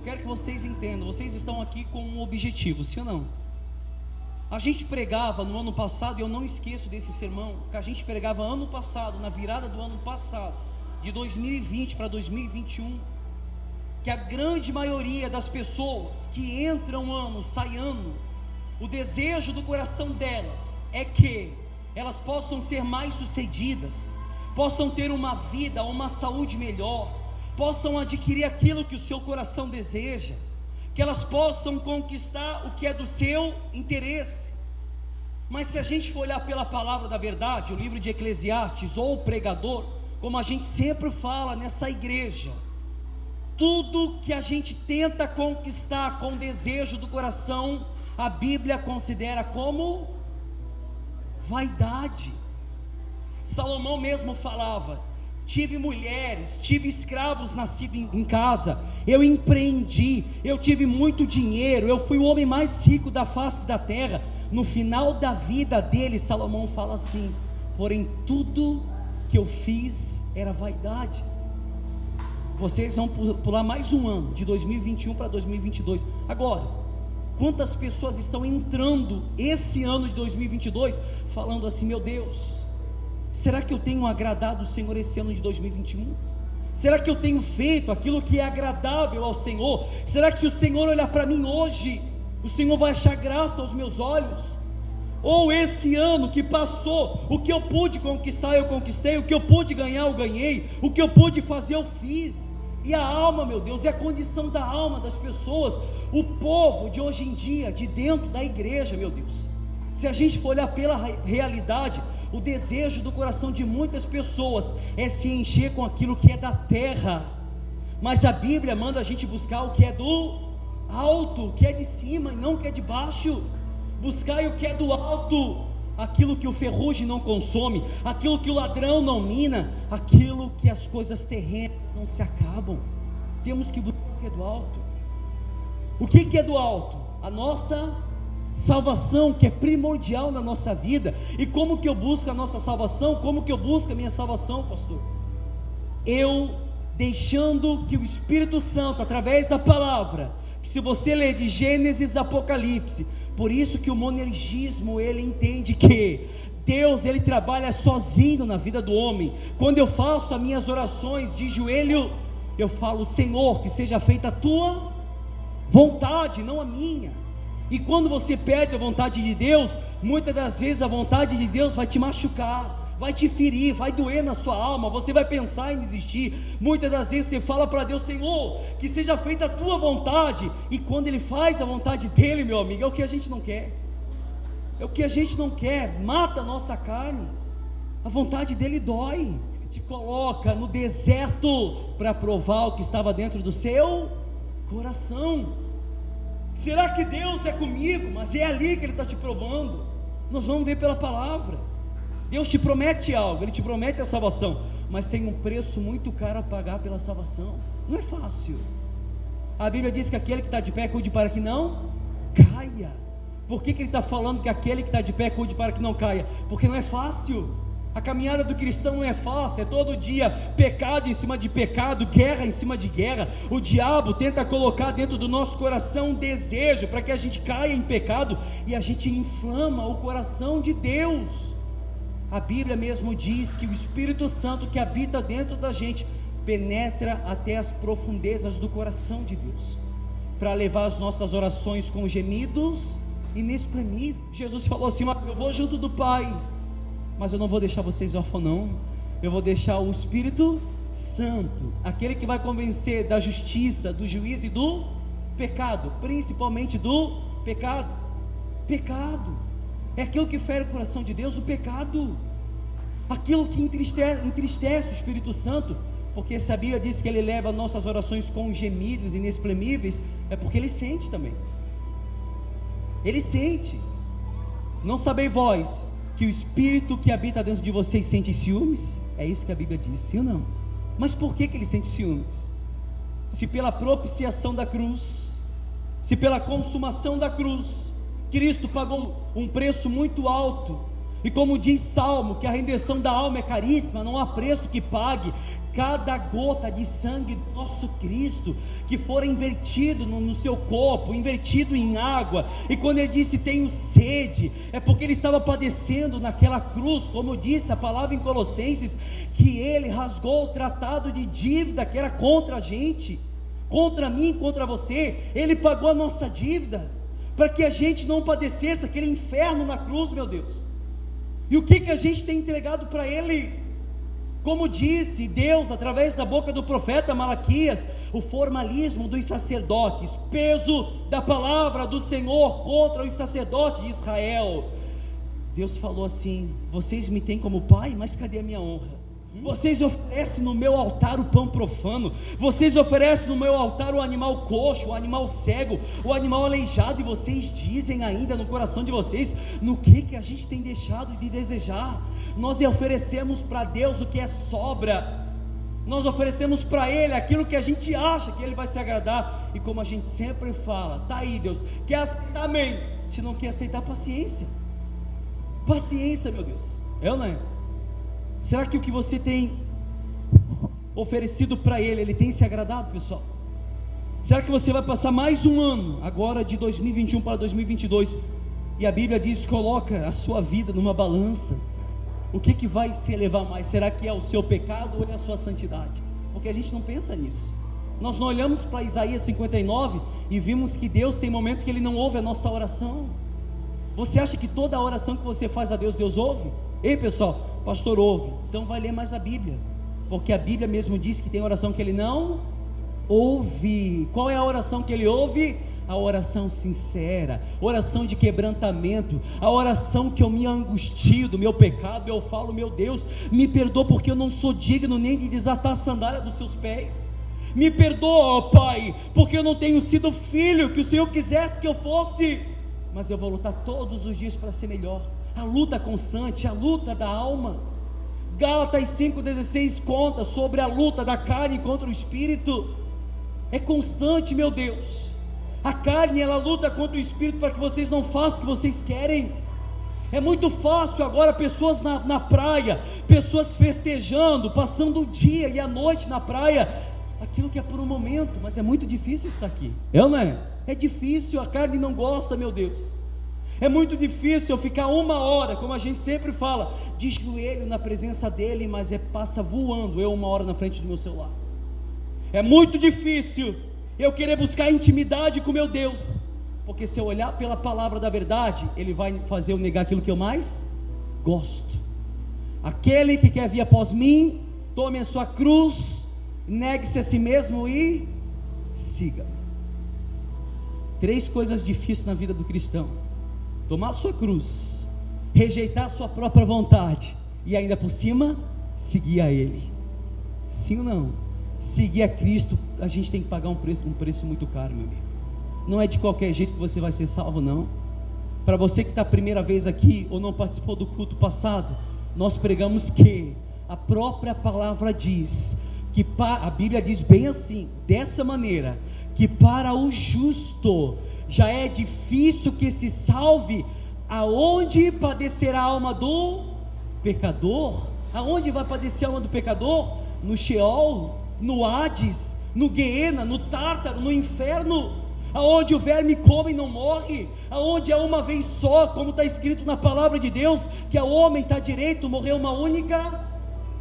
quero que vocês entendam, vocês estão aqui com um objetivo, sim ou não? A gente pregava no ano passado, e eu não esqueço desse sermão, que a gente pregava ano passado, na virada do ano passado, de 2020 para 2021, que a grande maioria das pessoas que entram ano, sai ano, o desejo do coração delas é que elas possam ser mais sucedidas, possam ter uma vida, uma saúde melhor, possam adquirir aquilo que o seu coração deseja, que elas possam conquistar o que é do seu interesse. Mas se a gente for olhar pela palavra da verdade, o livro de Eclesiastes, ou o pregador, como a gente sempre fala nessa igreja, tudo que a gente tenta conquistar com desejo do coração, a Bíblia considera como vaidade. Salomão mesmo falava: tive mulheres, tive escravos nascidos em casa, eu empreendi, eu tive muito dinheiro, eu fui o homem mais rico da face da terra. No final da vida dele, Salomão fala assim: porém tudo que eu fiz era vaidade. Vocês vão pular mais um ano, de 2021 para 2022. Agora, quantas pessoas estão entrando esse ano de 2022 falando assim: meu Deus, será que eu tenho agradado o Senhor esse ano de 2021? Será que eu tenho feito aquilo que é agradável ao Senhor? Será que o Senhor olhar para mim hoje, o Senhor vai achar graça aos meus olhos? Ou esse ano que passou, o que eu pude conquistar eu conquistei, o que eu pude ganhar eu ganhei, o que eu pude fazer eu fiz. E a alma, meu Deus, é a condição da alma das pessoas, o povo de hoje em dia, de dentro da igreja, meu Deus, se a gente for olhar pela realidade, o desejo do coração de muitas pessoas é se encher com aquilo que é da terra, mas a Bíblia manda a gente buscar o que é do alto, o que é de cima e não o que é de baixo. Buscai o que é do alto, aquilo que o ferrugem não consome, aquilo que o ladrão não mina, aquilo que as coisas terrenas não se acabam. Temos que buscar o que é do alto. O que é do alto? A nossa salvação, que é primordial na nossa vida. E como que eu busco a nossa salvação? Como que eu busco a minha salvação, pastor? Eu deixando que o Espírito Santo, através da palavra, que se você ler de Gênesis a Apocalipse, por isso que o monergismo, ele entende que Deus, ele trabalha sozinho na vida do homem. Quando eu faço as minhas orações de joelho, eu falo: Senhor, que seja feita a tua vontade, não a minha. E quando você pede a vontade de Deus, muitas das vezes a vontade de Deus vai te machucar, vai te ferir, vai doer na sua alma, você vai pensar em desistir. Muitas das vezes você fala para Deus: Senhor, que seja feita a tua vontade. E quando Ele faz a vontade dEle, meu amigo, é o que a gente não quer. É o que a gente não quer, mata a nossa carne. A vontade dEle dói, te coloca no deserto para provar o que estava dentro do seu coração. Será que Deus é comigo? Mas é ali que Ele está te provando. Nós vamos ver pela palavra. Deus te promete algo, Ele te promete a salvação, mas tem um preço muito caro a pagar pela salvação. Não é fácil. A Bíblia diz que aquele que está de pé cuide para que não caia. Por que Ele está falando que aquele que está de pé cuide para que não caia? Porque não é fácil. A caminhada do cristão não é fácil, é todo dia pecado em cima de pecado, guerra em cima de guerra. O diabo tenta colocar dentro do nosso coração um desejo para que a gente caia em pecado, e a gente inflama o coração de Deus. A Bíblia mesmo diz que o Espírito Santo que habita dentro da gente penetra até as profundezas do coração de Deus, para levar as nossas orações com gemidos inexprimíveis. Jesus falou assim: eu vou junto do Pai, mas eu não vou deixar vocês órfãos não. Eu vou deixar o Espírito Santo, aquele que vai convencer da justiça, do juízo e do pecado, principalmente do pecado. Pecado é aquilo que fere o coração de Deus, o pecado, aquilo que entristece o Espírito Santo. Porque se a Bíblia diz que Ele leva nossas orações com gemidos inexprimíveis, é porque Ele sente também. Ele sente. Não sabeis vós que o Espírito que habita dentro de vocês sente ciúmes? É isso que a Bíblia diz, sim ou não? Mas por que Ele sente ciúmes? Se pela propiciação da cruz, se pela consumação da cruz, Cristo pagou um preço muito alto. E como diz Salmo, que a redenção da alma é caríssima, não há preço que pague. cada gota de sangue do nosso Cristo, que for invertido no seu corpo, invertido em água. E quando ele disse tenho sede, é porque ele estava padecendo naquela cruz, como disse a palavra em Colossenses, que ele rasgou o tratado de dívida que era contra a gente, contra mim, contra você. Ele pagou a nossa dívida, para que a gente não padecesse aquele inferno na cruz, meu Deus. E o que a gente tem entregado para ele? Como disse Deus através da boca do profeta Malaquias, o formalismo dos sacerdotes, peso da palavra do Senhor contra os sacerdotes de Israel. Deus falou assim: vocês me têm como pai, mas cadê a minha honra? Vocês oferecem no meu altar o pão profano, vocês oferecem no meu altar o animal coxo, o animal cego, o animal aleijado, e vocês dizem ainda no coração de vocês, no que a gente tem deixado de desejar? Nós oferecemos para Deus o que é sobra, nós oferecemos para Ele aquilo que a gente acha que Ele vai se agradar, e como a gente sempre fala, tá aí Deus, quer aceitar, amém, se não quer aceitar, paciência, meu Deus, eu não é? Será que o que você tem oferecido para Ele tem se agradado, pessoal? Será que você vai passar mais um ano, agora de 2021 para 2022, e a Bíblia diz, coloca a sua vida numa balança, o que vai se elevar mais? Será que é o seu pecado ou é a sua santidade? Porque a gente não pensa nisso. Nós não olhamos para Isaías 59 e vimos que Deus tem momentos que Ele não ouve a nossa oração. Você acha que toda a oração que você faz a Deus, Deus ouve? Ei pessoal, pastor ouve, então vai ler mais a Bíblia, porque a Bíblia mesmo diz que tem oração que Ele não ouve. Qual é a oração que Ele ouve? A oração sincera, oração de quebrantamento, a oração que eu me angustio do meu pecado, eu falo, meu Deus, me perdoa porque eu não sou digno nem de desatar a sandália dos seus pés, me perdoa, ó Pai, porque eu não tenho sido filho que o Senhor quisesse que eu fosse, mas eu vou lutar todos os dias para ser melhor. A luta constante, a luta da alma. Gálatas 5,16 conta sobre a luta da carne contra o espírito. É constante, meu Deus. A carne, ela luta contra o espírito para que vocês não façam o que vocês querem. É muito fácil agora, pessoas na praia, pessoas festejando, passando o dia e a noite na praia, aquilo que é por um momento, mas é muito difícil estar aqui, não é? É difícil, a carne não gosta, meu Deus. É muito difícil eu ficar uma hora, como a gente sempre fala, de joelho na presença dele, mas passa voando eu uma hora na frente do meu celular. É muito difícil eu querer buscar intimidade com meu Deus, porque se eu olhar pela palavra da verdade, Ele vai fazer eu negar aquilo que eu mais gosto. Aquele que quer vir após mim, tome a sua cruz, negue-se a si mesmo e siga. 3 coisas difíceis na vida do cristão: tomar a sua cruz, rejeitar a sua própria vontade, e ainda por cima, seguir a Ele. Sim ou não? Seguir a Cristo, a gente tem que pagar um preço muito caro, meu amigo. Não é de qualquer jeito que você vai ser salvo, não. Para você que está a primeira vez aqui, ou não participou do culto passado, nós pregamos que a própria palavra diz, que a Bíblia diz bem assim, dessa maneira, que para o justo, já é difícil que se salve, aonde padecerá a alma do pecador? Aonde vai padecer a alma do pecador? No Sheol, no Hades, no Guiena, no Tártaro, no inferno, aonde o verme come e não morre, aonde é uma vez só, como está escrito na palavra de Deus, que o homem está direito, morreu uma única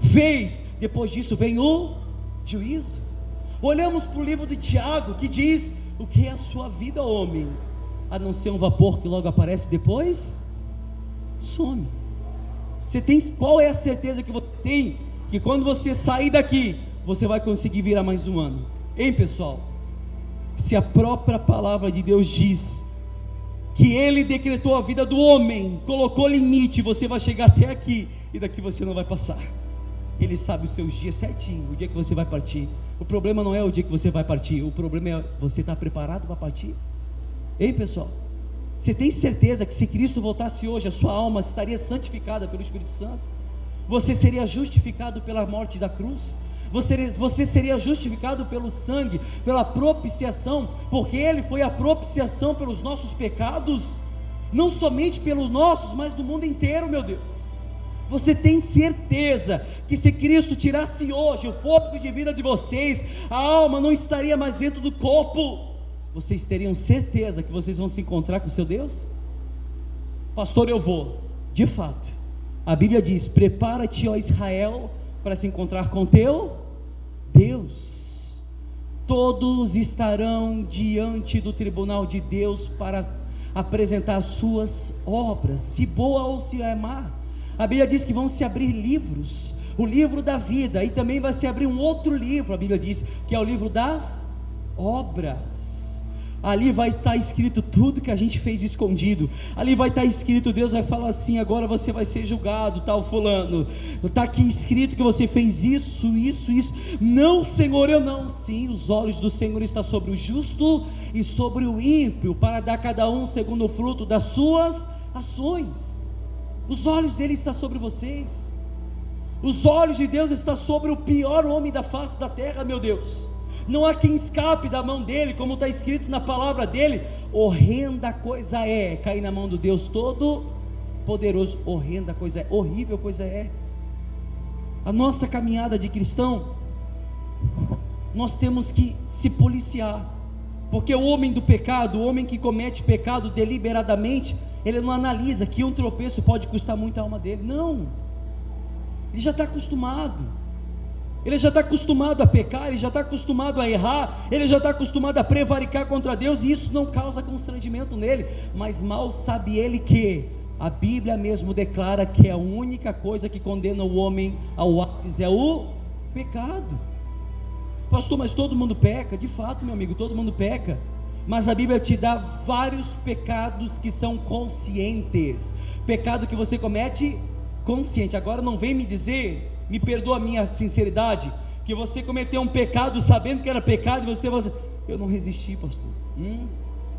vez, depois disso vem o juízo. Olhamos para o livro de Tiago, que diz, o que é a sua vida, homem? A não ser um vapor que logo aparece depois some. Qual é a certeza que você tem, que quando você sair daqui, você vai conseguir virar mais um ano? Hein, pessoal? Se a própria palavra de Deus diz que Ele decretou a vida do homem, colocou limite, você vai chegar até aqui, e daqui você não vai passar. Ele sabe os seus dias certinho, o dia que você vai partir. O problema não é o dia que você vai partir, o problema é você estar preparado para partir. Hein, pessoal? Você tem certeza que se Cristo voltasse hoje, a sua alma estaria santificada pelo Espírito Santo? Você seria justificado pela morte da cruz? Você seria justificado pelo sangue, pela propiciação, porque Ele foi a propiciação pelos nossos pecados, não somente pelos nossos, mas do mundo inteiro, meu Deus. Você tem certeza que se Cristo tirasse hoje o fôlego de vida de vocês, a alma não estaria mais dentro do corpo? Vocês teriam certeza que vocês vão se encontrar com o seu Deus? Pastor, eu vou. De fato, a Bíblia diz: prepara-te, ó Israel, para se encontrar com teu Deus. Todos estarão diante do tribunal de Deus para apresentar suas obras, se boa ou se é má. A Bíblia diz que vão se abrir livros, o livro da vida, e também vai se abrir um outro livro, a Bíblia diz, que é o livro das obras. Ali vai estar escrito tudo que a gente fez escondido. Ali vai estar escrito, Deus vai falar assim: agora você vai ser julgado, tal fulano. Está aqui escrito que você fez isso. Não, Senhor, eu não. Sim, os olhos do Senhor estão sobre o justo e sobre o ímpio, para dar a cada um segundo o fruto das suas ações. Os olhos dele estão sobre vocês. Os olhos de Deus estão sobre o pior homem da face da terra, meu Deus. Não há quem escape da mão dele, como está escrito na palavra dele. Horrenda coisa é cair na mão do Deus todo poderoso. Horrenda coisa é, horrível coisa é. A nossa caminhada de cristão, nós temos que se policiar, porque o homem do pecado, o homem que comete pecado deliberadamente, ele não analisa que um tropeço pode custar muito a alma dele. Não, ele já está acostumado. Ele já está acostumado a pecar, ele já está acostumado a errar, ele já está acostumado a prevaricar contra Deus, e isso não causa constrangimento nele. Mas mal sabe ele que a Bíblia mesmo declara que a única coisa que condena o homem ao Hades é o pecado. Pastor, mas todo mundo peca? De fato, meu amigo, todo mundo peca, mas a Bíblia te dá vários pecados que são conscientes. Pecado que você comete consciente. Agora não vem me dizer, me perdoa a minha sinceridade, que você cometeu um pecado sabendo que era pecado, e você eu não resisti, pastor.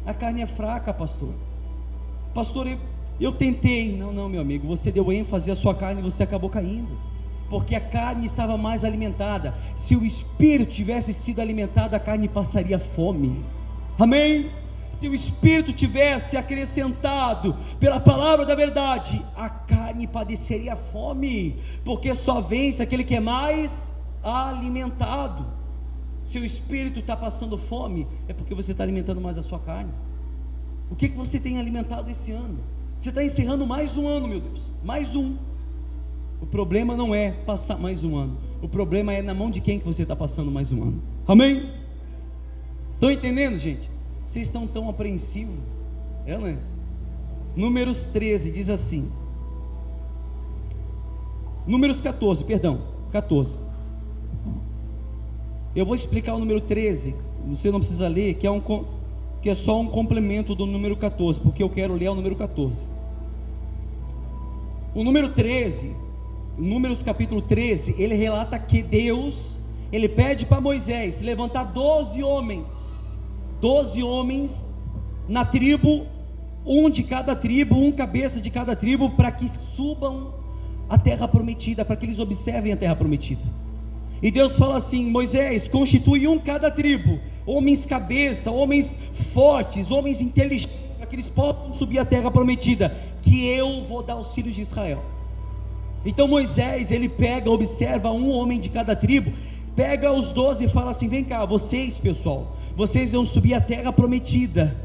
A carne é fraca, pastor. Pastor, eu tentei. Não, meu amigo, você deu ênfase à sua carne e você acabou caindo, porque a carne estava mais alimentada. Se o espírito tivesse sido alimentado, a carne passaria fome. Amém? Se o espírito tivesse acrescentado pela palavra da verdade, a carne padeceria fome, porque só vence aquele que é mais alimentado. Se o espírito está passando fome, é porque você está alimentando mais a sua carne. O que você tem alimentado esse ano? Você está encerrando mais um ano, meu Deus, mais um. O problema não é passar mais um ano, o problema é na mão de quem que você está passando mais um ano. Amém? Estão entendendo, gente? Vocês estão tão apreensivos, né? Números 13 diz assim, Números 14, perdão, 14. Eu vou explicar o número 13, você não precisa ler, que é só um complemento do número 14, porque eu quero ler o número 14. O número 13, Números capítulo 13, ele relata que Deus, ele pede para Moisés levantar 12 homens na tribo, um de cada tribo, um cabeça de cada tribo, para que subam a terra prometida, para que eles observem a terra prometida. E Deus fala assim: Moisés, constitui um cada tribo, homens cabeça, homens fortes, homens inteligentes, para que eles possam subir a terra prometida, que eu vou dar aos filhos de Israel. Então Moisés, ele pega, observa um homem de cada tribo, pega os 12 e fala assim: vem cá, vocês, pessoal, vocês vão subir a terra prometida,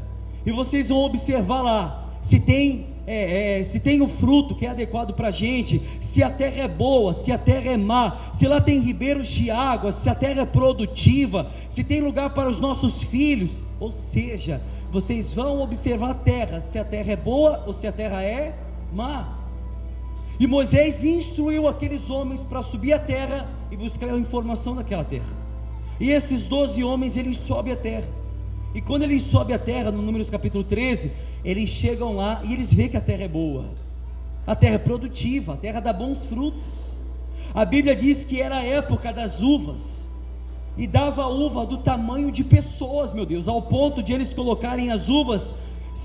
e vocês vão observar lá, se tem o fruto que é adequado para a gente, se a terra é boa, se a terra é má, se lá tem ribeiros de água, se a terra é produtiva, se tem lugar para os nossos filhos. Ou seja, vocês vão observar a terra, se a terra é boa ou se a terra é má. E Moisés instruiu aqueles homens para subir a terra e buscar a informação daquela terra. E esses 12 homens, eles sobem a terra, e quando eles sobem a terra, no Números capítulo 13, eles chegam lá e eles veem que a terra é boa, a terra é produtiva, a terra dá bons frutos. A Bíblia diz que era a época das uvas, e dava uva do tamanho de pessoas, meu Deus, ao ponto de eles colocarem as uvas,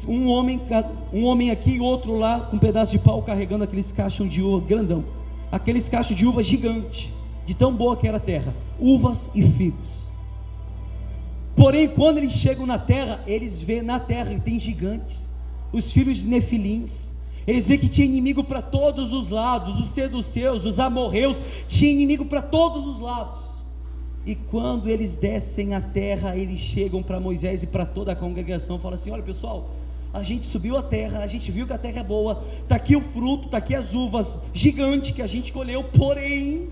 um homem aqui e outro lá, com um pedaço de pau, carregando aqueles cachos de uva grandão, aqueles cachos de uva gigante, de tão boa que era a terra, uvas e figos. Porém, quando eles chegam na terra, eles veem na terra que tem gigantes, os filhos de Nefilins, Eles diziam que tinha inimigo para todos os lados, os seduceus, os amorreus, tinha inimigo para todos os lados. E quando eles descem a terra, eles chegam para Moisés e para toda a congregação, falam assim: olha pessoal, a gente subiu a terra, a gente viu que a terra é boa, está aqui o fruto, está aqui as uvas gigante que a gente colheu, porém,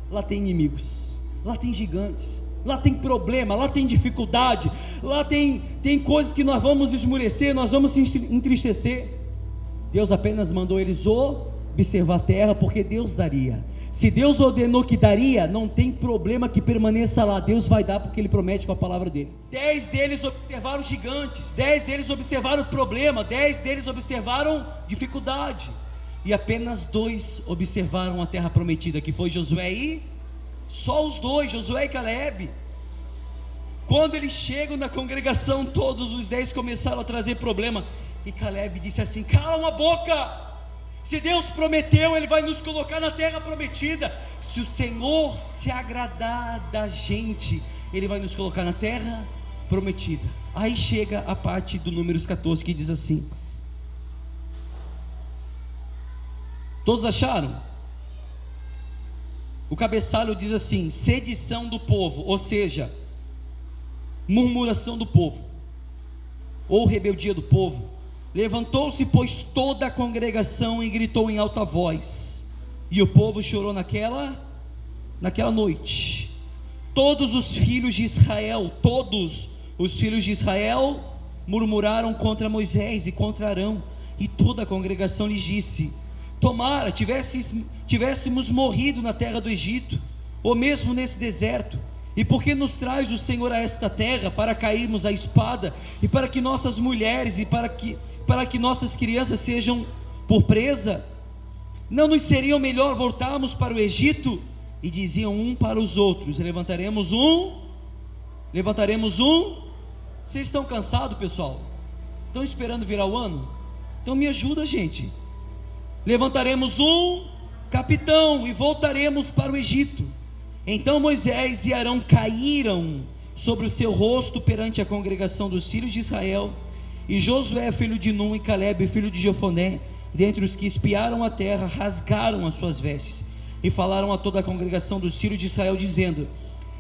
lá tem inimigos, lá tem gigantes, lá tem problema, lá tem dificuldade, lá tem coisas que nós vamos esmurecer, nós vamos se entristecer. Deus apenas mandou eles observar a terra, porque Deus daria. Se Deus ordenou que daria, não tem problema que permaneça lá, Deus vai dar, porque Ele promete com a palavra dEle. 10 deles observaram gigantes, 10 deles observaram problema, 10 deles observaram dificuldade, e apenas 2 observaram a terra prometida, que foi Josué e, só os 2, Josué e Calebe. Quando eles chegam na congregação, todos os 10 começaram a trazer problema, e Calebe disse assim: cala a boca, se Deus prometeu, Ele vai nos colocar na terra prometida. Se o Senhor se agradar da gente, Ele vai nos colocar na terra prometida. Aí chega a parte do Números 14, que diz assim, todos acharam? O cabeçalho diz assim: sedição do povo, ou seja, murmuração do povo, ou rebeldia do povo. Levantou-se, pois, toda a congregação e gritou em alta voz, e o povo chorou naquela noite. Todos os filhos de Israel murmuraram contra Moisés e contra Arão, e toda a congregação lhes disse: tomara tivéssemos morrido na terra do Egito, ou mesmo nesse deserto. E por que nos traz o Senhor a esta terra, para cairmos à espada, e para que nossas mulheres e para que nossas crianças sejam por presa? Não nos seria melhor voltarmos para o Egito? E diziam um para os outros: levantaremos um. Vocês estão cansados, pessoal? Estão esperando virar o ano? Então me ajuda, gente. Levantaremos um capitão e voltaremos para o Egito. Então Moisés e Arão caíram sobre o seu rosto perante a congregação dos filhos de Israel, e Josué filho de Nun e Calebe filho de Jefoné, dentre os que espiaram a terra, rasgaram as suas vestes e falaram a toda a congregação dos filhos de Israel, dizendo: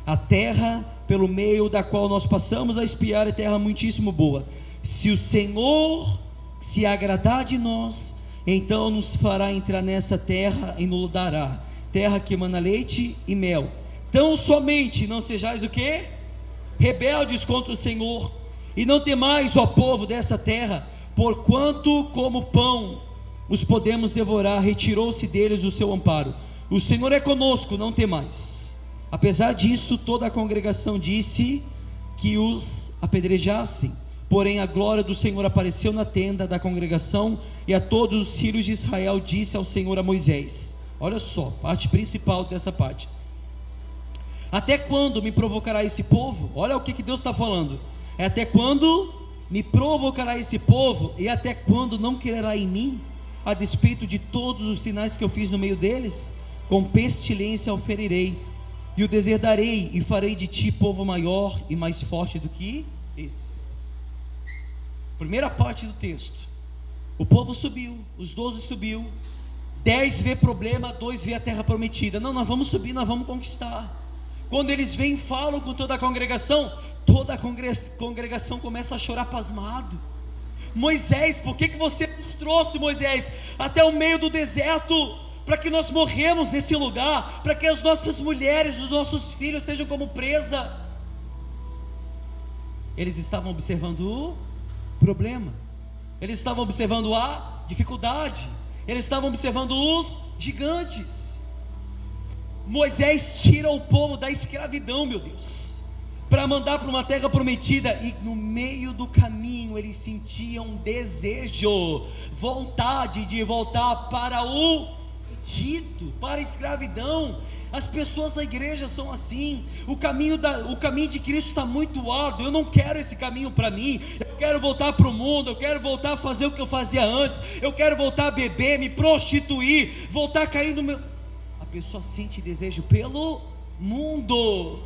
a terra pelo meio da qual nós passamos a espiar é terra muitíssimo boa. Se o Senhor se agradar de nós, então nos fará entrar nessa terra e nos dará terra que emana leite e mel. Tão somente não sejais o quê? Rebeldes contra o Senhor, e não temais, ó povo dessa terra, porquanto como pão os podemos devorar. Retirou-se deles o seu amparo. O Senhor é conosco, não temais. Apesar disso, toda a congregação disse que os apedrejassem. Porém a glória do Senhor apareceu na tenda da congregação, e a todos os filhos de Israel disse ao Senhor a Moisés: olha só, parte principal dessa parte: até quando me provocará esse povo? Olha o que Deus está falando. É até quando me provocará esse povo, e até quando não quererá em mim, a despeito de todos os sinais que eu fiz no meio deles? Com pestilência o ferirei, e o deserdarei, e farei de ti povo maior e mais forte do que esse. Primeira parte do texto: o povo subiu, os 12 subiu, 10 vê problema, 2 vê a terra prometida. Não, nós vamos subir, nós vamos conquistar. Quando eles vêm, falam com toda a congregação, toda a congregação começa a chorar pasmado. Moisés, por que você nos trouxe, Moisés, até o meio do deserto, para que nós morremos nesse lugar, para que as nossas mulheres, os nossos filhos sejam como presa? Eles estavam observando o problema, eles estavam observando a dificuldade, eles estavam observando os gigantes. Moisés tira o povo da escravidão, meu Deus, para mandar para uma terra prometida, e no meio do caminho eles sentiam desejo, vontade de voltar para o Egito, para a escravidão. As pessoas da igreja são assim. O caminho de Cristo está muito árduo. Eu não quero esse caminho para mim. Eu quero voltar para o mundo. Eu quero voltar a fazer o que eu fazia antes. Eu quero voltar a beber, me prostituir, voltar a cair no meu... A pessoa sente desejo pelo mundo.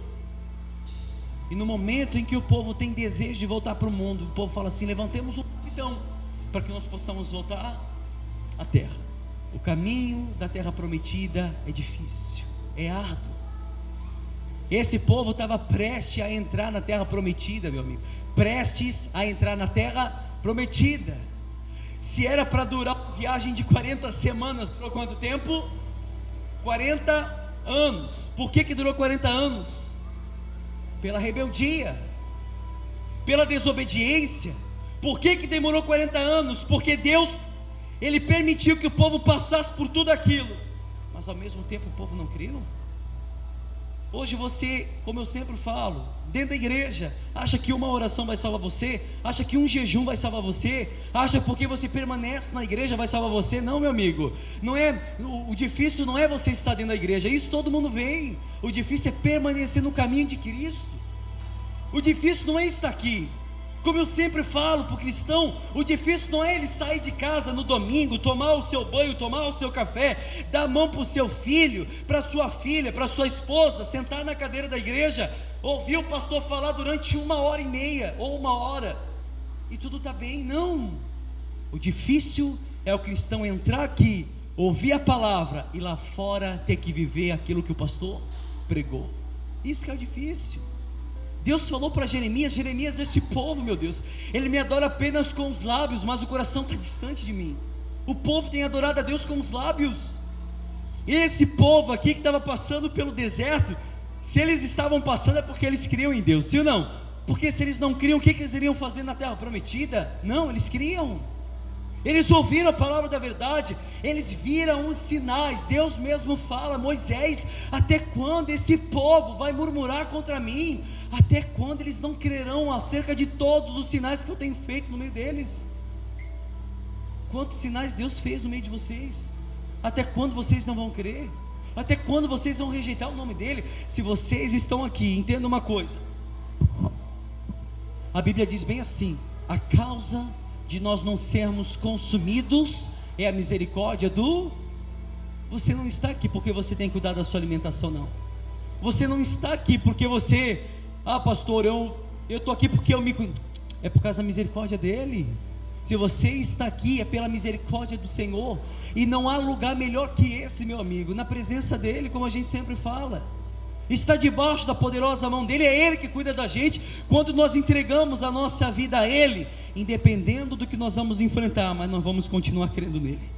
E no momento em que o povo tem desejo de voltar para o mundo, o povo fala assim: levantemos um capitão para que nós possamos voltar a terra. O caminho da terra prometida é difícil, é árduo. Esse povo estava prestes a entrar na terra prometida, meu amigo, prestes a entrar na terra prometida. Se era para durar uma viagem de 40 semanas, durou quanto tempo? 40 anos. Por que durou 40 anos? Pela rebeldia, pela desobediência. Por que demorou 40 anos? Porque Deus, Ele permitiu que o povo passasse por tudo aquilo, mas ao mesmo tempo o povo não creu. Hoje você, como eu sempre falo, dentro da igreja, acha que uma oração vai salvar você, acha que um jejum vai salvar você, acha que porque você permanece na igreja vai salvar você. Não, meu amigo, não é, o difícil não é você estar dentro da igreja, isso todo mundo vem. O difícil é permanecer no caminho de Cristo. O difícil não é estar aqui. Como eu sempre falo para o cristão, o difícil não é ele sair de casa no domingo, tomar o seu banho, tomar o seu café, dar a mão para o seu filho, para a sua filha, para a sua esposa, sentar na cadeira da igreja, ouvir o pastor falar durante 1h30 ou 1 hora, e tudo está bem. Não, o difícil é o cristão entrar aqui, ouvir a palavra e lá fora ter que viver aquilo que o pastor pregou. Isso que é o difícil. Deus falou para Jeremias, esse povo, meu Deus, ele me adora apenas com os lábios, mas o coração está distante de mim. O povo tem adorado a Deus com os lábios. Esse povo aqui que estava passando pelo deserto, se eles estavam passando é porque eles criam em Deus, sim ou não? Porque se eles não criam, o que eles iriam fazer na terra prometida? Não, eles criam. Eles ouviram a palavra da verdade, eles viram os sinais. Deus mesmo fala: Moisés, até quando esse povo vai murmurar contra mim? Até quando eles não crerão acerca de todos os sinais que eu tenho feito no meio deles? Quantos sinais Deus fez no meio de vocês? Até quando vocês não vão crer? Até quando vocês vão rejeitar o nome dele? Se vocês estão aqui, entenda uma coisa, a Bíblia diz bem assim: a causa de nós não sermos consumidos é a misericórdia do... Você não está aqui porque você tem que cuidar da sua alimentação, não. Você não está aqui porque você... Ah, pastor, eu estou aqui porque eu me... É por causa da misericórdia dele. Se você está aqui é pela misericórdia do Senhor. E não há lugar melhor que esse, meu amigo, na presença dele, como a gente sempre fala. Está debaixo da poderosa mão dele, é ele que cuida da gente. Quando nós entregamos a nossa vida a ele, independendo do que nós vamos enfrentar, mas nós vamos continuar crendo nele.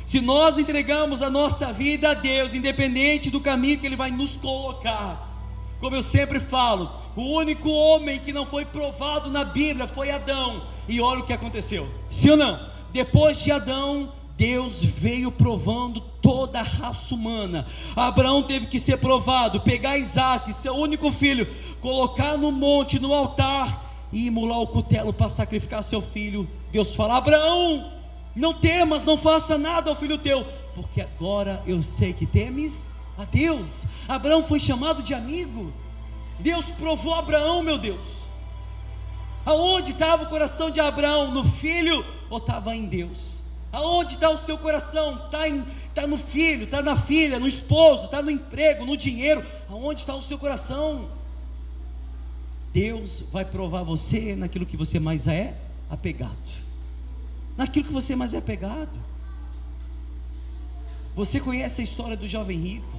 Se nós entregamos a nossa vida a Deus, independente do caminho que ele vai nos colocar, como eu sempre falo, o único homem que não foi provado na Bíblia foi Adão, e olha o que aconteceu, sim ou não? Depois de Adão, Deus veio provando toda a raça humana. Abraão teve que ser provado, pegar Isaac, seu único filho, colocar no monte, no altar, e imolar o cutelo para sacrificar seu filho. Deus fala: Abraão, não temas, não faça nada ao filho teu, porque agora eu sei que temes a Deus. Abraão foi chamado de amigo. Deus provou Abraão, meu Deus. Aonde estava o coração de Abraão? No filho ou estava em Deus? Aonde está o seu coração? Está no filho, está na filha, no esposo, está no emprego, no dinheiro? Aonde está o seu coração? Deus vai provar você naquilo que você mais é apegado. Naquilo que você mais é apegado. Você conhece a história do jovem rico?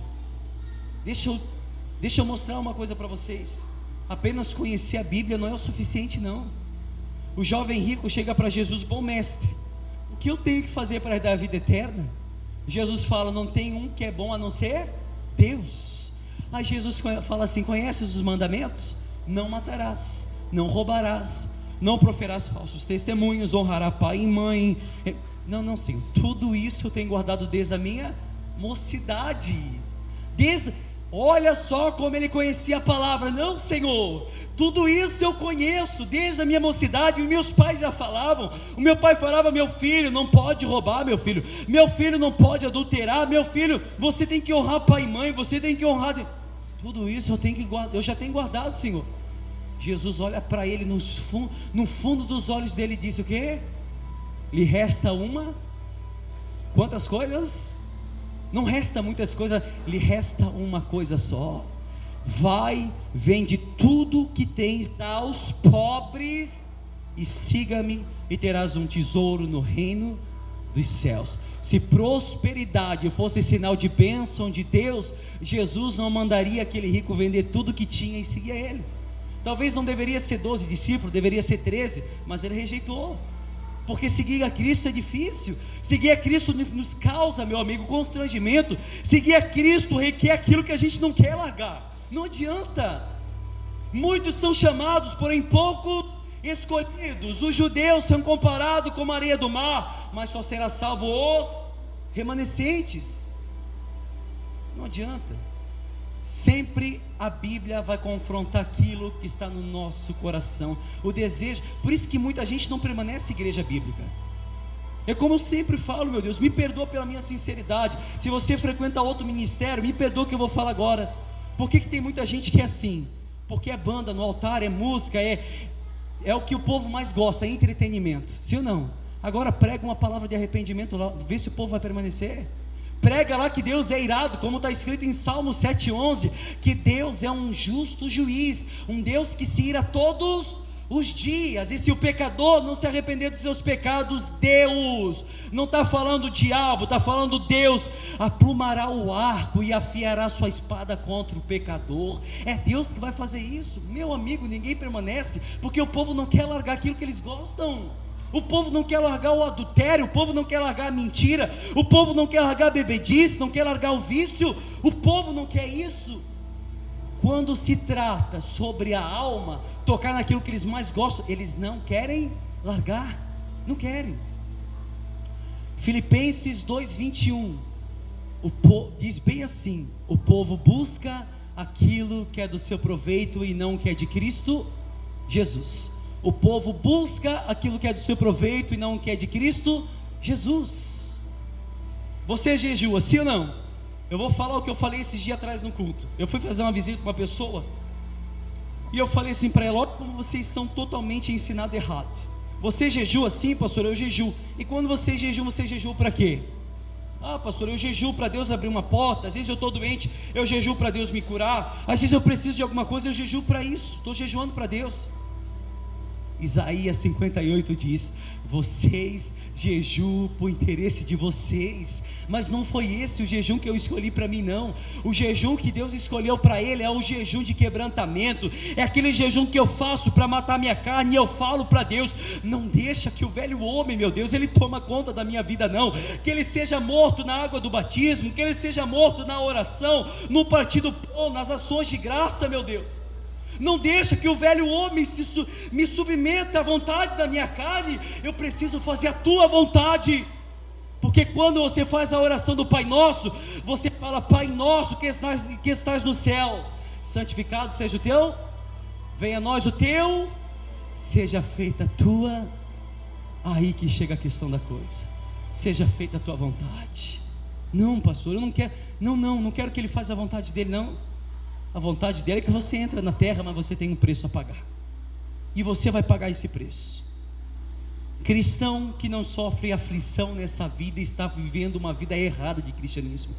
Deixa eu mostrar uma coisa para vocês. Apenas conhecer a Bíblia não é o suficiente, não. O jovem rico chega para Jesus: bom mestre, o que eu tenho que fazer para dar a vida eterna? Jesus fala: não tem um que é bom a não ser Deus. Aí Jesus fala assim: conheces os mandamentos? Não matarás, não roubarás, não proferás falsos testemunhos, honrará pai e mãe. Não, Senhor, tudo isso eu tenho guardado desde a minha mocidade. Olha só como ele conhecia a palavra. Não, Senhor, tudo isso eu conheço desde a minha mocidade. Os meus pais já falavam. O meu pai falava: meu filho não pode roubar, meu filho não pode adulterar, meu filho, você tem que honrar pai e mãe, você tem que honrar. Tudo isso eu já tenho guardado, Senhor. Jesus olha para ele no fundo dos olhos dele e disse: o quê? Lhe resta uma? Quantas coisas? Não resta muitas coisas, lhe resta uma coisa só. Vai, vende tudo que tens aos pobres e siga-me, e terás um tesouro no reino dos céus. Se prosperidade fosse sinal de bênção de Deus, Jesus não mandaria aquele rico vender tudo que tinha e seguir ele. Talvez não deveria ser 12 discípulos, deveria ser 13, mas ele rejeitou, porque seguir a Cristo é difícil. Seguir a Cristo nos causa, meu amigo, constrangimento. Seguir a Cristo requer aquilo que a gente não quer largar. Não adianta. Muitos são chamados, porém poucos escolhidos. Os judeus são comparados com a areia do mar, mas só será salvo os remanescentes. Não adianta. Sempre a Bíblia vai confrontar aquilo que está no nosso coração, o desejo. Por isso que muita gente não permanece igreja bíblica. É como eu sempre falo, meu Deus, me perdoa pela minha sinceridade. Se você frequenta outro ministério, me perdoa que eu vou falar agora. Por que tem muita gente que é assim? Porque é banda no altar, é música, é o que o povo mais gosta, é entretenimento. Sim ou não? Agora prega uma palavra de arrependimento lá, vê se o povo vai permanecer. Prega lá que Deus é irado, como está escrito em Salmo 7,11, que Deus é um justo juiz, um Deus que se ira todos os dias, e se o pecador não se arrepender dos seus pecados, Deus, não está falando o diabo, está falando Deus, aplumará o arco e afiará sua espada contra o pecador. É Deus que vai fazer isso, meu amigo. Ninguém permanece, porque o povo não quer largar aquilo que eles gostam. O povo não quer largar o adultério, o povo não quer largar a mentira, o povo não quer largar a bebedice, não quer largar o vício, o povo não quer isso. Quando se trata sobre a alma, tocar naquilo que eles mais gostam, eles não querem largar, não querem. Filipenses 2,21, diz bem assim: o povo busca aquilo que é do seu proveito e não o que é de Cristo Jesus. O povo busca aquilo que é do seu proveito e não o que é de Cristo Jesus. Você jejua, sim ou não? Eu vou falar o que eu falei esses dias atrás no culto. Eu fui fazer uma visita com uma pessoa e eu falei assim para ela: olha como vocês são totalmente ensinados errado. Você jejua? Sim, pastor, eu jejuo. E quando você jejua para quê? Ah, pastor, eu jejuo para Deus abrir uma porta. Às vezes eu estou doente, eu jejuo para Deus me curar. Às vezes eu preciso de alguma coisa, eu jejuo para isso. Estou jejuando para Deus. Isaías 58 diz: vocês jejuam por interesse de vocês, mas não foi esse o jejum que eu escolhi para mim, não. O jejum que Deus escolheu para ele é o jejum de quebrantamento, é aquele jejum que eu faço para matar minha carne, e eu falo para Deus: não deixa que o velho homem, meu Deus, ele toma conta da minha vida, não. Que ele seja morto na água do batismo, que ele seja morto na oração, no partir do pão, nas ações de graça, meu Deus. Não deixa que o velho homem me submeta à vontade da minha carne. Eu preciso fazer a tua vontade. Porque quando você faz a oração do Pai Nosso, você fala: Pai Nosso que estás no céu, santificado seja o teu, venha a nós o teu, seja feita a tua. Aí que chega a questão da coisa: seja feita a tua vontade. Não, pastor, eu não quero. Não quero que ele faça a vontade dele, não. A vontade dele é que você entra na terra, mas você tem um preço a pagar, e você vai pagar esse preço. Cristão que não sofre aflição nessa vida está vivendo uma vida errada de cristianismo,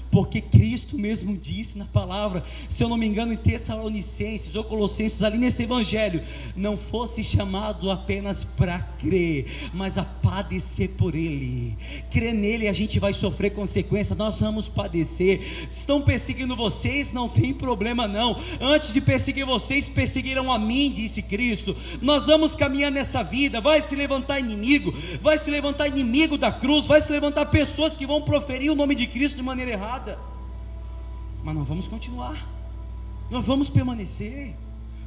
porque Cristo mesmo disse na palavra, se eu não me engano em Tessalonicenses ou Colossenses, ali nesse evangelho: não fosse chamado apenas para crer, mas a padecer por Ele. Crer nele, a gente vai sofrer consequência, nós vamos padecer. Estão perseguindo vocês, não tem problema não. Antes de perseguir vocês, perseguiram a mim, disse Cristo. Nós vamos caminhar nessa vida, vai se levantar inimigo da cruz, vai se levantar pessoas que vão proferir o nome de Cristo de maneira errada. Mas nós vamos continuar, nós vamos permanecer.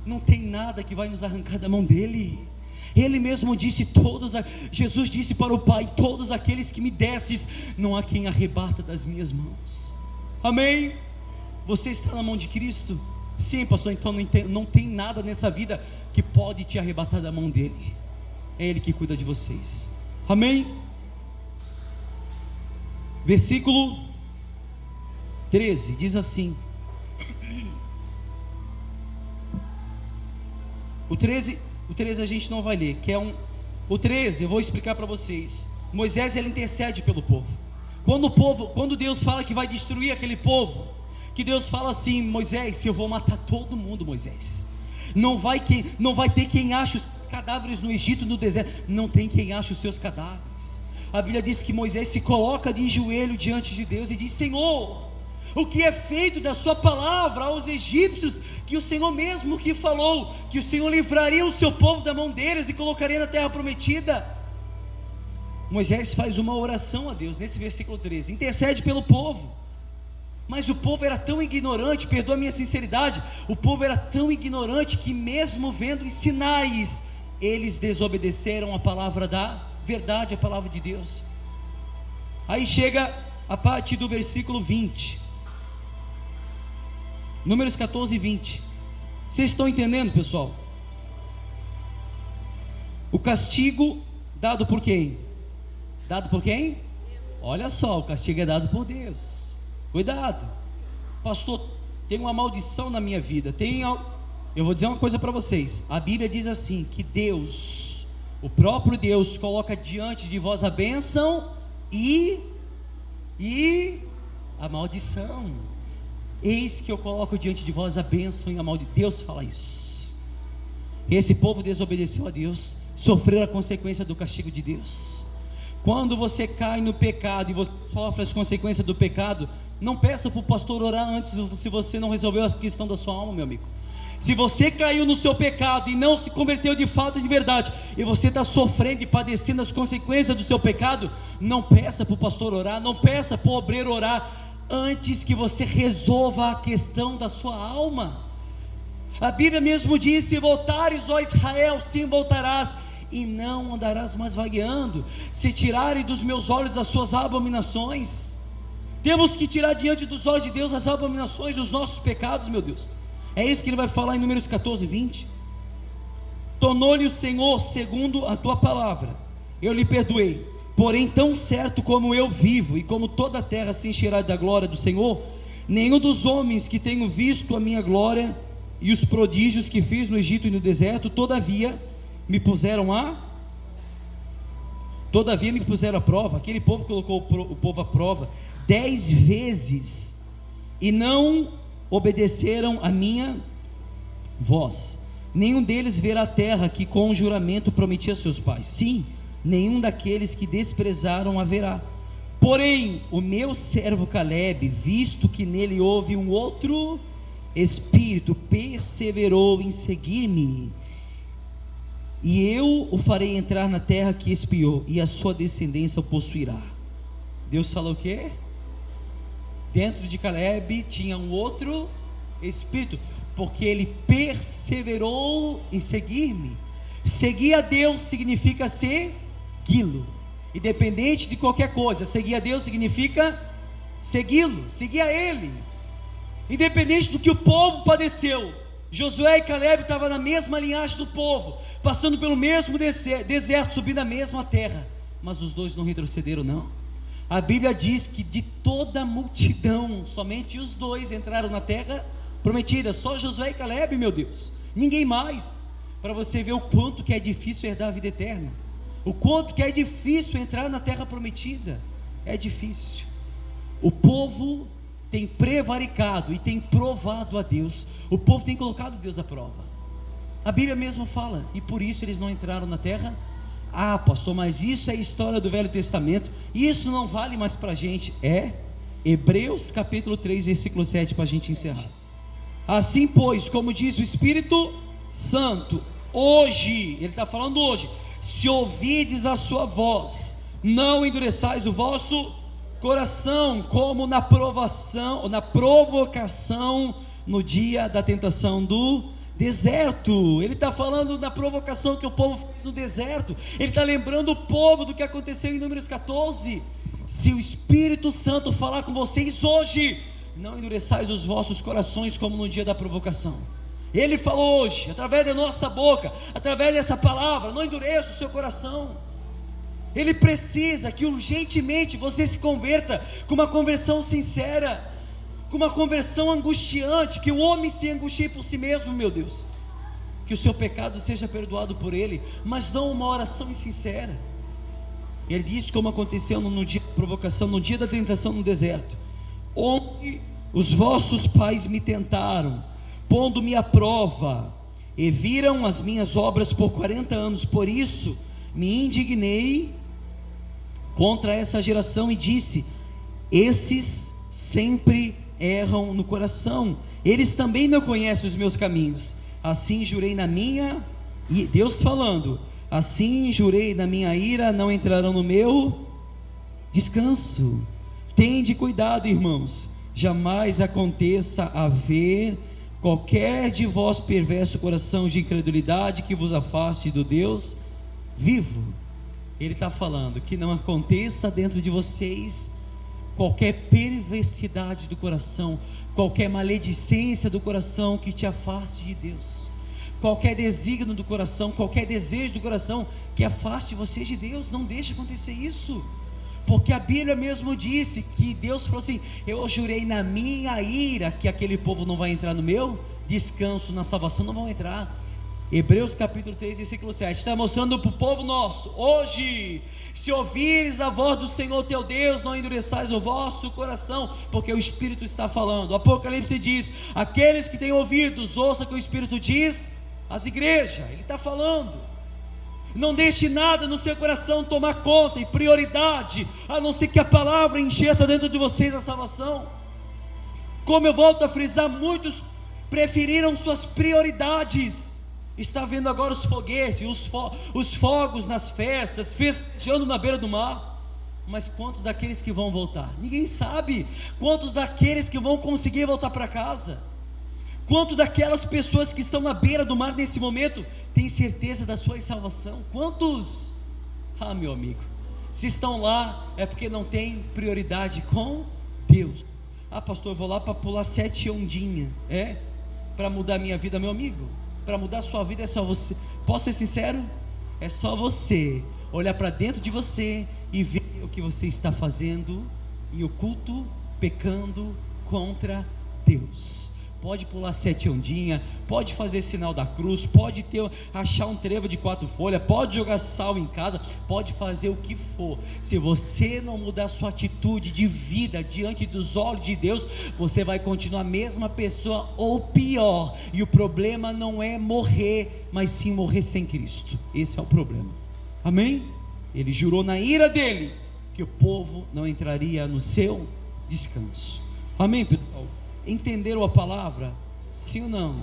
Não tem nada que vai nos arrancar da mão dele. Ele mesmo disse: Jesus disse para o Pai: todos aqueles que me desses, não há quem arrebata das minhas mãos. Amém? Você está na mão de Cristo? Sim, pastor, então não tem nada nessa vida que pode te arrebatar da mão dele. É Ele que cuida de vocês. Amém? Versículo 13 diz assim. O 13 a gente não vai ler, o 13 eu vou explicar para vocês. Moisés, ele intercede pelo povo. Quando Deus fala que vai destruir aquele povo, que Deus fala assim: Moisés, eu vou matar todo mundo, Moisés. Não vai ter quem ache os cadáveres no Egito, no deserto. Não tem quem ache os seus cadáveres. A Bíblia diz que Moisés se coloca de joelho diante de Deus e diz: Senhor, o que é feito da sua palavra aos egípcios, que o Senhor mesmo que falou, que o Senhor livraria o seu povo da mão deles e colocaria na terra prometida. Moisés faz uma oração a Deus, nesse versículo 13, intercede pelo povo, mas o povo era tão ignorante, perdoa a minha sinceridade, o povo era tão ignorante, que mesmo vendo os sinais, eles desobedeceram a palavra da verdade, a palavra de Deus. Aí chega a parte do versículo 20, Números 14 e 20, vocês estão entendendo, pessoal? O castigo dado por quem? Dado por quem? Olha só, o castigo é dado por Deus. Cuidado, pastor, tem uma maldição na minha vida. Eu vou dizer uma coisa para vocês. A Bíblia diz assim, que Deus, o próprio Deus, coloca diante de vós a bênção e a maldição. Eis que eu coloco diante de vós a bênção e a maldição. Deus fala isso. Esse povo desobedeceu a Deus, sofreu a consequência do castigo de Deus. Quando você cai no pecado e você sofre as consequências do pecado, não peça para o pastor orar antes, se você não resolveu a questão da sua alma, meu amigo. Se você caiu no seu pecado e não se converteu de fato de verdade, e você está sofrendo e padecendo as consequências do seu pecado, não peça para o pastor orar, não peça para o obreiro orar, antes que você resolva a questão da sua alma. A Bíblia mesmo diz: se voltares, ó Israel, sim voltarás, e não andarás mais vagueando. Se tirarem dos meus olhos as suas abominações. Temos que tirar diante dos olhos de Deus as abominações dos nossos pecados, meu Deus. É isso que ele vai falar em Números 14 e 20. Tornou-lhe o Senhor segundo a tua palavra, eu lhe perdoei. Porém, tão certo como eu vivo, e como toda a terra se encherá da glória do Senhor, nenhum dos homens que tenho visto a minha glória e os prodígios que fiz no Egito e no deserto, todavia me puseram à prova. Aquele povo colocou o povo à prova 10 vezes, e não obedeceram a minha voz. Nenhum deles verá a terra que com juramento prometi a seus pais. Sim, nenhum daqueles que desprezaram a verá. Porém, o meu servo Caleb, visto que nele houve um outro espírito, perseverou em seguir-me, e eu o farei entrar na terra que espiou, e a sua descendência o possuirá. Deus falou o quê? Dentro de Caleb tinha um outro espírito, porque ele perseverou em seguir-me. Seguir a Deus significa segui-lo, independente de qualquer coisa. Seguir a Deus significa segui-lo, seguir a Ele, independente do que o povo padeceu. Josué e Caleb estavam na mesma linhagem do povo, passando pelo mesmo deserto, subindo a mesma terra, mas os dois não retrocederam, não. A Bíblia diz que de toda a multidão, somente os dois entraram na terra prometida, só Josué e Caleb, meu Deus, ninguém mais. Para você ver o quanto que é difícil herdar a vida eterna, o quanto que é difícil entrar na terra prometida, é difícil. O povo tem prevaricado e tem provado a Deus, o povo tem colocado Deus à prova. A Bíblia mesmo fala, e por isso eles não entraram na terra. Ah, pastor, mas isso é história do Velho Testamento, isso não vale mais para a gente. É Hebreus capítulo 3, versículo 7, para a gente encerrar. Assim pois, como diz o Espírito Santo, hoje, ele está falando hoje, se ouvides a sua voz, não endureçais o vosso coração, como na provação, na provocação no dia da tentação do deserto. Ele está falando da provocação que o povo fez no deserto. Ele está lembrando o povo do que aconteceu em Números 14. Se o Espírito Santo falar com vocês hoje, não endureçais os vossos corações como no dia da provocação. Ele falou hoje, através da nossa boca, através dessa palavra, não endureça o seu coração. Ele precisa que urgentemente você se converta, com uma conversão sincera, com uma conversão angustiante, que o homem se angustie por si mesmo, meu Deus, que o seu pecado seja perdoado por ele, mas não uma oração sincera. Ele disse como aconteceu no dia da provocação, no dia da tentação no deserto, onde os vossos pais me tentaram, pondo-me à prova, e viram as minhas obras por 40 anos, por isso me indignei contra essa geração e disse: esses sempre erram no coração, eles também não conhecem os meus caminhos. Assim jurei na minha, e Deus falando, assim jurei na minha ira, não entrarão no meu descanso. Tende cuidado, irmãos, jamais aconteça haver qualquer de vós perverso coração de incredulidade que vos afaste do Deus vivo. Ele está falando que não aconteça dentro de vocês qualquer perversidade do coração, qualquer maledicência do coração que te afaste de Deus, qualquer desígnio do coração, qualquer desejo do coração que afaste você de Deus. Não deixe acontecer isso, porque a Bíblia mesmo disse que Deus falou assim: eu jurei na minha ira que aquele povo não vai entrar no meu descanso, na salvação não vão entrar. Hebreus capítulo 3 versículo 7 está mostrando para o povo nosso: hoje, se ouvires a voz do Senhor teu Deus, não endureçais o vosso coração, porque o Espírito está falando. O Apocalipse diz: aqueles que têm ouvidos, ouçam o que o Espírito diz às igrejas. Ele está falando: não deixe nada no seu coração tomar conta e prioridade, a não ser que a palavra enxerta dentro de vocês a salvação. Como eu volto a frisar, muitos preferiram suas prioridades. Está vendo agora os foguetes, os fogos nas festas, festejando na beira do mar. Mas quantos daqueles que vão voltar? Ninguém sabe. Quantos daqueles que vão conseguir voltar para casa? Quanto daquelas pessoas que estão na beira do mar nesse momento têm certeza da sua salvação? Quantos? Ah, meu amigo, se estão lá é porque não tem prioridade com Deus. Ah, pastor, eu vou lá para pular 7 ondinhas, para mudar minha vida. Meu amigo, para mudar a sua vida é só você. Posso ser sincero? É só você olhar para dentro de você e ver o que você está fazendo em oculto, pecando contra Deus. Pode pular 7 ondinhas, pode fazer sinal da cruz, pode achar um trevo de 4 folhas, pode jogar sal em casa, pode fazer o que for. Se você não mudar sua atitude de vida diante dos olhos de Deus, você vai continuar a mesma pessoa ou pior. E o problema não é morrer, mas sim morrer sem Cristo. Esse é o problema. Amém? Ele jurou na ira dele que o povo não entraria no seu descanso. Amém, pessoal? Entenderam a palavra? Sim ou não?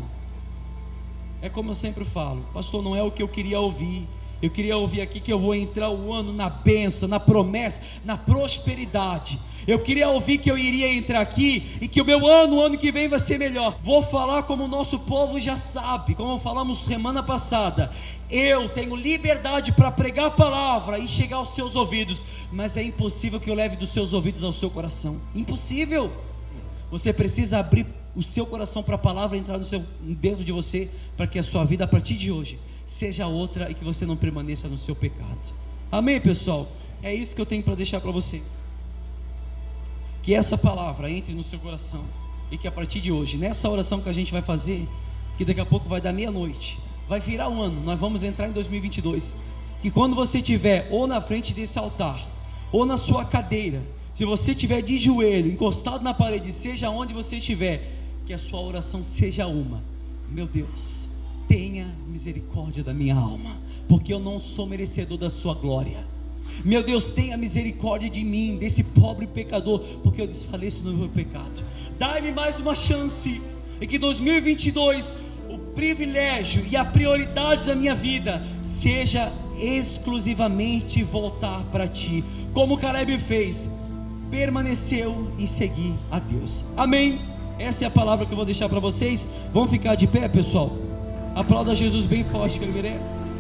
É como eu sempre falo: pastor, não é o que eu queria ouvir. Eu queria ouvir aqui que eu vou entrar o ano na bênção, na promessa, na prosperidade. Eu queria ouvir que eu iria entrar aqui e que o meu ano, o ano que vem vai ser melhor. Vou falar como o nosso povo já sabe, como falamos semana passada. Eu tenho liberdade para pregar a palavra e chegar aos seus ouvidos, mas é impossível que eu leve dos seus ouvidos ao seu coração. Impossível. Você precisa abrir o seu coração para a palavra entrar dentro de você, para que a sua vida a partir de hoje seja outra e que você não permaneça no seu pecado. Amém, pessoal? É isso que eu tenho para deixar para você. Que essa palavra entre no seu coração e que a partir de hoje, nessa oração que a gente vai fazer, que daqui a pouco vai dar meia-noite, vai virar um ano, nós vamos entrar em 2022, que quando você estiver ou na frente desse altar, ou na sua cadeira, se você estiver de joelho, encostado na parede, seja onde você estiver, que a sua oração seja uma: meu Deus, tenha misericórdia da minha alma, porque eu não sou merecedor da sua glória. Meu Deus, tenha misericórdia de mim, desse pobre pecador, porque eu desfaleço no meu pecado. Dai-me mais uma chance, e que 2022, o privilégio e a prioridade da minha vida seja exclusivamente voltar para Ti, como Caleb fez, permaneceu em seguir a Deus. Amém? Essa é a palavra que eu vou deixar para vocês. Vamos ficar de pé, pessoal? Aplauda Jesus bem forte, que Ele merece.